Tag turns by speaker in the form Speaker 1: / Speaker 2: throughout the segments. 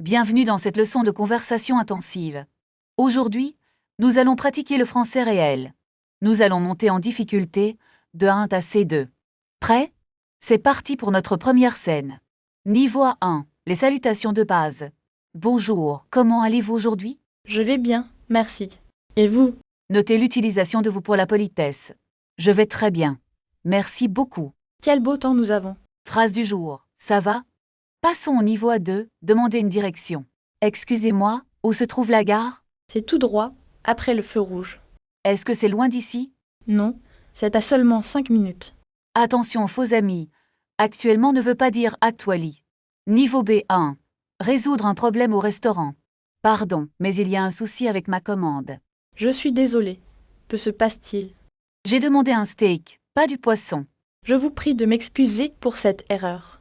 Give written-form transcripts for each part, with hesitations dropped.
Speaker 1: Bienvenue dans cette leçon de conversation intensive. Aujourd'hui, nous allons pratiquer le français réel. Nous allons monter en difficulté de 1 à C2. Prêt? C'est parti pour notre première scène. Niveau A1, les salutations de base. Bonjour, comment allez-vous aujourd'hui?
Speaker 2: Je vais bien, merci. Et vous?
Speaker 1: Notez l'utilisation de vous pour la politesse. Je vais très bien. Merci beaucoup.
Speaker 2: Quel beau temps nous avons.
Speaker 1: Phrase du jour. Ça va? Passons au niveau A2, demandez une direction. Excusez-moi, où se trouve la gare?
Speaker 2: C'est tout droit, après le feu rouge.
Speaker 1: Est-ce que c'est loin d'ici?
Speaker 2: Non, c'est à seulement 5 minutes.
Speaker 1: Attention, faux amis. Actuellement ne veut pas dire actually. Niveau B1. Résoudre un problème au restaurant. Pardon, mais il y a un souci avec ma commande.
Speaker 2: Je suis désolée. Que se passe-t-il?
Speaker 1: J'ai demandé un steak, pas du poisson.
Speaker 2: Je vous prie de m'excuser pour cette erreur.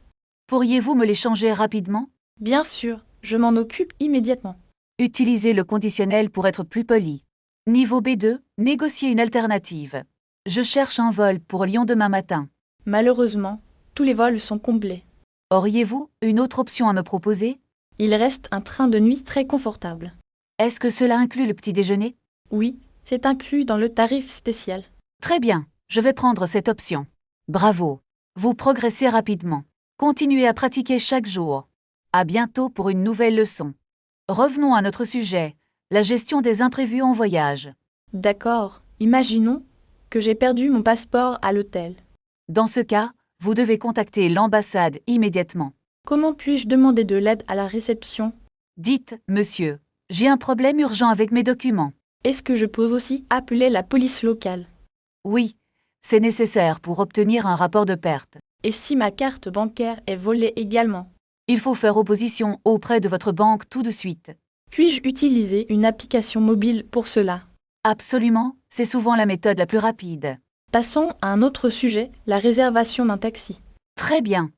Speaker 1: Pourriez-vous me les changer rapidement?
Speaker 2: Bien sûr, je m'en occupe immédiatement.
Speaker 1: Utilisez le conditionnel pour être plus poli. Niveau B2, négocier une alternative. Je cherche un vol pour Lyon demain matin.
Speaker 2: Malheureusement, tous les vols sont comblés.
Speaker 1: Auriez-vous une autre option à me proposer?
Speaker 2: Il reste un train de nuit très confortable.
Speaker 1: Est-ce que cela inclut le petit déjeuner?
Speaker 2: Oui, c'est inclus dans le tarif spécial.
Speaker 1: Très bien, je vais prendre cette option. Bravo, vous progressez rapidement. Continuez à pratiquer chaque jour. À bientôt pour une nouvelle leçon. Revenons à notre sujet, la gestion des imprévus en voyage.
Speaker 2: D'accord, imaginons que j'ai perdu mon passeport à l'hôtel.
Speaker 1: Dans ce cas, vous devez contacter l'ambassade immédiatement.
Speaker 2: Comment puis-je demander de l'aide à la réception?
Speaker 1: Dites, monsieur, j'ai un problème urgent avec mes documents.
Speaker 2: Est-ce que je peux aussi appeler la police locale?
Speaker 1: Oui, c'est nécessaire pour obtenir un rapport de perte.
Speaker 2: Et si ma carte bancaire est volée également?
Speaker 1: Il faut faire opposition auprès de votre banque tout de suite.
Speaker 2: Puis-je utiliser une application mobile pour cela?
Speaker 1: Absolument, c'est souvent la méthode la plus rapide.
Speaker 2: Passons à un autre sujet, la réservation d'un taxi.
Speaker 1: Très bien.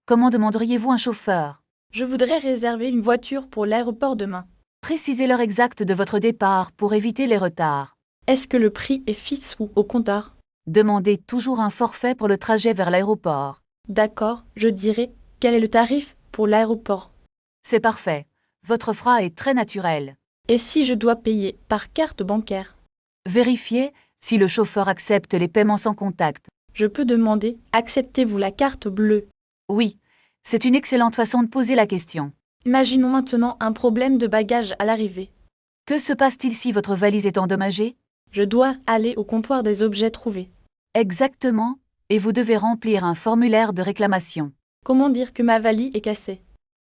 Speaker 1: Comment demanderiez-vous un chauffeur?
Speaker 2: Je voudrais réserver une voiture pour l'aéroport demain.
Speaker 1: Précisez l'heure exacte de votre départ pour éviter les retards.
Speaker 2: Est-ce que le prix est fixe ou au compteur?
Speaker 1: Demandez toujours un forfait pour le trajet vers l'aéroport.
Speaker 2: D'accord, je dirai quel est le tarif pour l'aéroport.
Speaker 1: C'est parfait. Votre frais est très naturel.
Speaker 2: Et si je dois payer par carte bancaire?
Speaker 1: Vérifiez si le chauffeur accepte les paiements sans contact.
Speaker 2: Je peux demander, acceptez-vous la carte bleue?
Speaker 1: Oui, c'est une excellente façon de poser la question.
Speaker 2: Imaginons maintenant un problème de bagages à l'arrivée.
Speaker 1: Que se passe-t-il si votre valise est endommagée?
Speaker 2: Je dois aller au comptoir des objets trouvés.
Speaker 1: Exactement, et vous devez remplir un formulaire de réclamation.
Speaker 2: Comment dire que ma valise est cassée?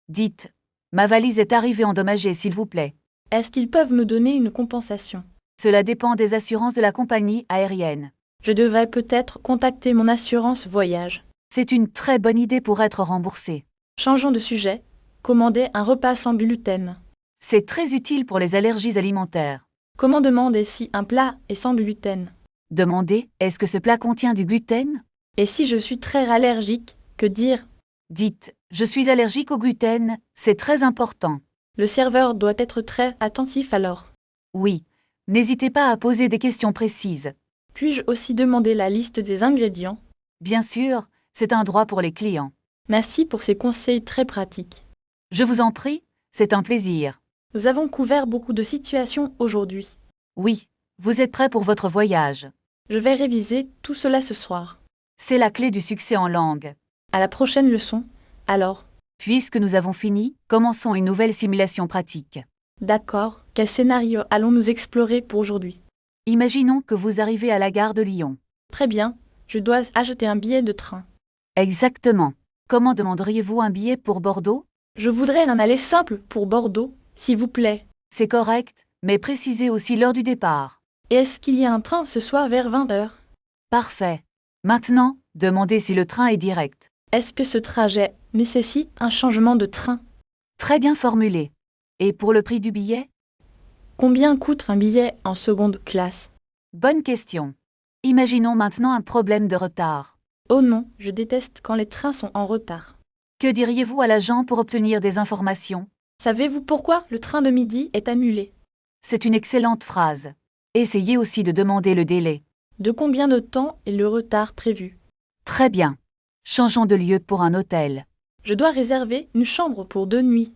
Speaker 1: Dites, ma valise est arrivée endommagée s'il vous plaît.
Speaker 2: Est-ce qu'ils peuvent me donner une compensation?
Speaker 1: Cela dépend des assurances de la compagnie aérienne.
Speaker 2: Je devrais peut-être contacter mon assurance voyage.
Speaker 1: C'est une très bonne idée pour être remboursé.
Speaker 2: Changeons de sujet. Commander un repas sans gluten.
Speaker 1: C'est très utile pour les allergies alimentaires.
Speaker 2: Comment demander si un plat est sans gluten?
Speaker 1: Demandez, est-ce que ce plat contient du gluten?
Speaker 2: Et si je suis très allergique, que dire?
Speaker 1: Dites, je suis allergique au gluten, c'est très important.
Speaker 2: Le serveur doit être très attentif alors.
Speaker 1: Oui, n'hésitez pas à poser des questions précises.
Speaker 2: Puis-je aussi demander la liste des ingrédients?
Speaker 1: Bien sûr, c'est un droit pour les clients.
Speaker 2: Merci pour ces conseils très pratiques.
Speaker 1: Je vous en prie, c'est un plaisir.
Speaker 2: Nous avons couvert beaucoup de situations aujourd'hui.
Speaker 1: Oui, vous êtes prêt pour votre voyage.
Speaker 2: Je vais réviser tout cela ce soir.
Speaker 1: C'est la clé du succès en langue.
Speaker 2: À la prochaine leçon, alors.
Speaker 1: Puisque nous avons fini, commençons une nouvelle simulation pratique.
Speaker 2: D'accord, quel scénario allons-nous explorer pour aujourd'hui?
Speaker 1: Imaginons que vous arrivez à la gare de Lyon.
Speaker 2: Très bien, je dois acheter un billet de train.
Speaker 1: Exactement. Comment demanderiez-vous un billet pour Bordeaux?
Speaker 2: Je voudrais un aller simple pour Bordeaux, s'il vous plaît.
Speaker 1: C'est correct, mais précisez aussi l'heure du départ.
Speaker 2: Et est-ce qu'il y a un train ce soir vers 20 heures?
Speaker 1: Parfait. Maintenant, demandez si le train est direct.
Speaker 2: Est-ce que ce trajet nécessite un changement de train?
Speaker 1: Très bien formulé. Et pour le prix du billet?
Speaker 2: Combien coûte un billet en seconde classe?
Speaker 1: Bonne question. Imaginons maintenant un problème de retard.
Speaker 2: Oh non, je déteste quand les trains sont en retard.
Speaker 1: Que diriez-vous à l'agent pour obtenir des informations?
Speaker 2: Savez-vous pourquoi le train de midi est annulé?
Speaker 1: C'est une excellente phrase. Essayez aussi de demander le délai.
Speaker 2: De combien de temps est le retard prévu?
Speaker 1: Très bien. Changeons de lieu pour un hôtel.
Speaker 2: Je dois réserver une chambre pour 2 nuits.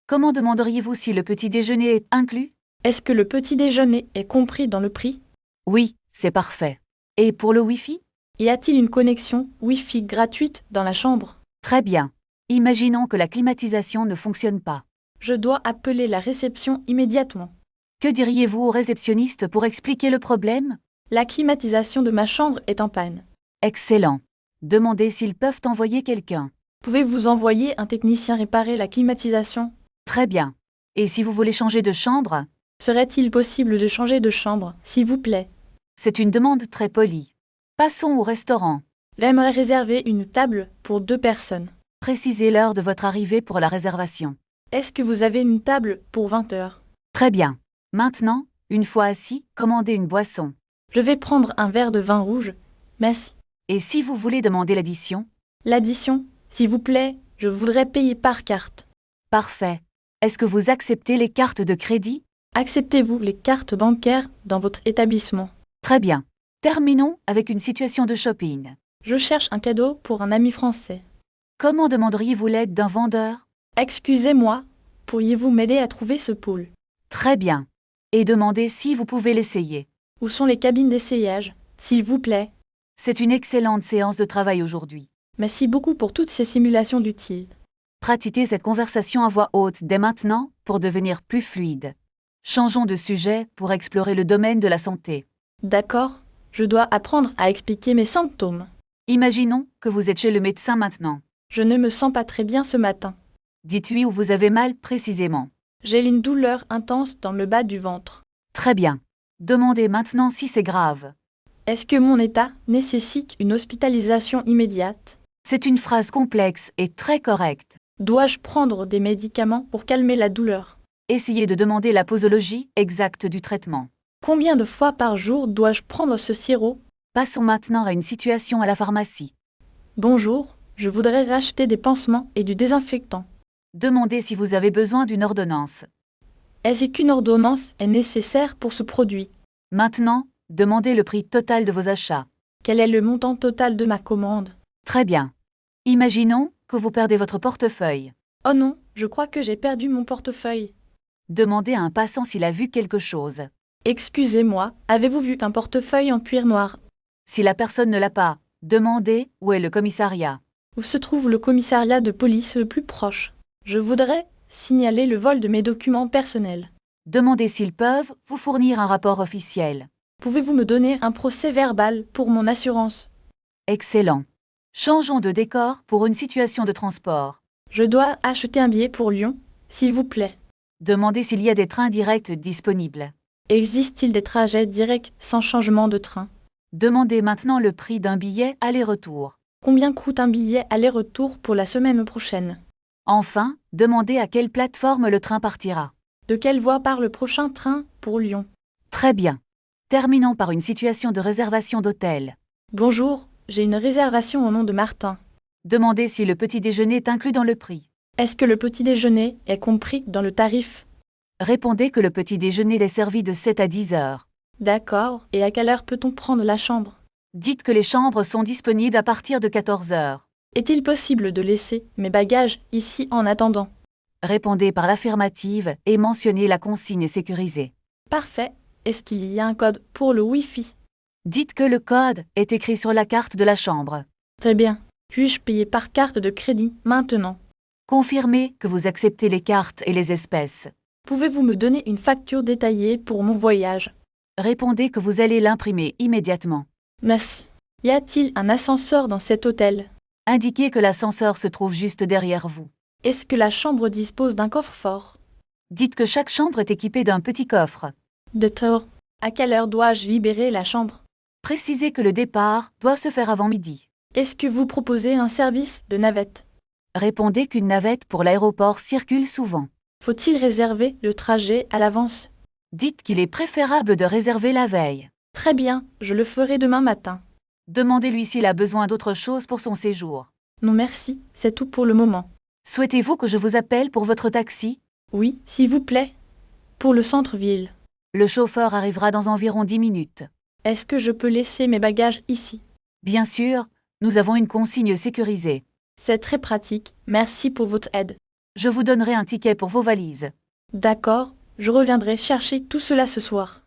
Speaker 1: Comment demanderiez-vous si le petit déjeuner est inclus?
Speaker 2: Est-ce que le petit déjeuner est compris dans le prix?
Speaker 1: Oui, c'est parfait. Et pour le Wi-Fi?
Speaker 2: Y a-t-il une connexion Wi-Fi gratuite dans la chambre?
Speaker 1: Très bien. Imaginons que la climatisation ne fonctionne pas.
Speaker 2: Je dois appeler la réception immédiatement.
Speaker 1: Que diriez-vous au réceptionniste pour expliquer le problème?
Speaker 2: La climatisation de ma chambre est en panne.
Speaker 1: Excellent. Demandez s'ils peuvent envoyer quelqu'un.
Speaker 2: Pouvez-vous envoyer un technicien réparer la climatisation?
Speaker 1: Très bien. Et si vous voulez changer de chambre?
Speaker 2: Serait-il possible de changer de chambre, s'il vous plaît?
Speaker 1: C'est une demande très polie. Passons au restaurant.
Speaker 2: J'aimerais réserver une table pour 2 personnes.
Speaker 1: Précisez l'heure de votre arrivée pour la réservation.
Speaker 2: Est-ce que vous avez une table pour 20 heures?
Speaker 1: Très bien. Maintenant, une fois assis, commandez une boisson.
Speaker 2: Je vais prendre un verre de vin rouge. Merci.
Speaker 1: Et si vous voulez demander l'addition?
Speaker 2: L'addition, s'il vous plaît, je voudrais payer par carte.
Speaker 1: Parfait. Est-ce que vous acceptez les cartes de crédit?
Speaker 2: Acceptez-vous les cartes bancaires dans votre établissement?
Speaker 1: Très bien. Terminons avec une situation de shopping.
Speaker 2: Je cherche un cadeau pour un ami français.
Speaker 1: Comment demanderiez-vous l'aide d'un vendeur?
Speaker 2: Excusez-moi, pourriez-vous m'aider à trouver ce pool?
Speaker 1: Très bien. Et demandez si vous pouvez l'essayer.
Speaker 2: Où sont les cabines d'essayage, s'il vous plaît?
Speaker 1: C'est une excellente séance de travail aujourd'hui.
Speaker 2: Merci beaucoup pour toutes ces simulations d'utiles.
Speaker 1: Pratiquez cette conversation à voix haute dès maintenant pour devenir plus fluide. Changeons de sujet pour explorer le domaine de la santé.
Speaker 2: D'accord, je dois apprendre à expliquer mes symptômes.
Speaker 1: Imaginons que vous êtes chez le médecin maintenant.
Speaker 2: Je ne me sens pas très bien ce matin.
Speaker 1: Dites-lui où vous avez mal précisément.
Speaker 2: J'ai une douleur intense dans le bas du ventre.
Speaker 1: Très bien. Demandez maintenant si c'est grave.
Speaker 2: Est-ce que mon état nécessite une hospitalisation immédiate?
Speaker 1: C'est une phrase complexe et très correcte.
Speaker 2: Dois-je prendre des médicaments pour calmer la douleur?
Speaker 1: Essayez de demander la posologie exacte du traitement.
Speaker 2: Combien de fois par jour dois-je prendre ce sirop?
Speaker 1: Passons maintenant à une situation à la pharmacie.
Speaker 2: Bonjour, je voudrais racheter des pansements et du désinfectant.
Speaker 1: Demandez si vous avez besoin d'une ordonnance.
Speaker 2: Est-ce qu'une ordonnance est nécessaire pour ce produit?
Speaker 1: Maintenant, demandez le prix total de vos achats.
Speaker 2: Quel est le montant total de ma commande?
Speaker 1: Très bien. Imaginons que vous perdez votre portefeuille.
Speaker 2: Oh non, je crois que j'ai perdu mon portefeuille.
Speaker 1: Demandez à un passant s'il a vu quelque chose.
Speaker 2: Excusez-moi, avez-vous vu un portefeuille en cuir noir?
Speaker 1: Si la personne ne l'a pas, demandez où est le commissariat.
Speaker 2: Où se trouve le commissariat de police le plus proche? Je voudrais signaler le vol de mes documents personnels.
Speaker 1: Demandez s'ils peuvent vous fournir un rapport officiel.
Speaker 2: Pouvez-vous me donner un procès-verbal pour mon assurance?
Speaker 1: Excellent. Changeons de décor pour une situation de transport.
Speaker 2: Je dois acheter un billet pour Lyon, s'il vous plaît.
Speaker 1: Demandez s'il y a des trains directs disponibles.
Speaker 2: Existe-t-il des trajets directs sans changement de train?
Speaker 1: Demandez maintenant le prix d'un billet aller-retour.
Speaker 2: Combien coûte un billet aller-retour pour la semaine prochaine?
Speaker 1: Enfin, demandez à quelle plateforme le train partira.
Speaker 2: De quelle voie part le prochain train pour Lyon?
Speaker 1: Très bien. Terminons par une situation de réservation d'hôtel.
Speaker 2: Bonjour, j'ai une réservation au nom de Martin.
Speaker 1: Demandez si le petit déjeuner est inclus dans le prix.
Speaker 2: Est-ce que le petit déjeuner est compris dans le tarif?
Speaker 1: Répondez que le petit déjeuner est servi de 7 à 10 heures.
Speaker 2: D'accord, et à quelle heure peut-on prendre la chambre?
Speaker 1: Dites que les chambres sont disponibles à partir de 14 heures.
Speaker 2: Est-il possible de laisser mes bagages ici en attendant?
Speaker 1: Répondez par l'affirmative et mentionnez la consigne sécurisée.
Speaker 2: Parfait. Est-ce qu'il y a un code pour le Wi-Fi?
Speaker 1: Dites que le code est écrit sur la carte de la chambre.
Speaker 2: Très bien. Puis-je payer par carte de crédit maintenant?
Speaker 1: Confirmez que vous acceptez les cartes et les espèces.
Speaker 2: Pouvez-vous me donner une facture détaillée pour mon voyage?
Speaker 1: Répondez que vous allez l'imprimer immédiatement.
Speaker 2: Merci. Y a-t-il un ascenseur dans cet hôtel?
Speaker 1: Indiquez que l'ascenseur se trouve juste derrière vous.
Speaker 2: Est-ce que la chambre dispose d'un coffre-fort?
Speaker 1: Dites que chaque chambre est équipée d'un petit coffre.
Speaker 2: D'accord. À quelle heure dois-je libérer la chambre?
Speaker 1: Précisez que le départ doit se faire avant midi.
Speaker 2: Est-ce que vous proposez un service de navette?
Speaker 1: Répondez qu'une navette pour l'aéroport circule souvent.
Speaker 2: Faut-il réserver le trajet à l'avance?
Speaker 1: Dites qu'il est préférable de réserver la veille.
Speaker 2: Très bien, je le ferai demain matin.
Speaker 1: Demandez-lui s'il a besoin d'autre chose pour son séjour.
Speaker 2: Non merci, c'est tout pour le moment.
Speaker 1: Souhaitez-vous que je vous appelle pour votre taxi?
Speaker 2: Oui, s'il vous plaît. Pour le centre-ville.
Speaker 1: Le chauffeur arrivera dans environ 10 minutes.
Speaker 2: Est-ce que je peux laisser mes bagages ici?
Speaker 1: Bien sûr, nous avons une consigne sécurisée.
Speaker 2: C'est très pratique, merci pour votre aide.
Speaker 1: je vous donnerai un ticket pour vos valises.
Speaker 2: D'accord, je reviendrai chercher tout cela ce soir.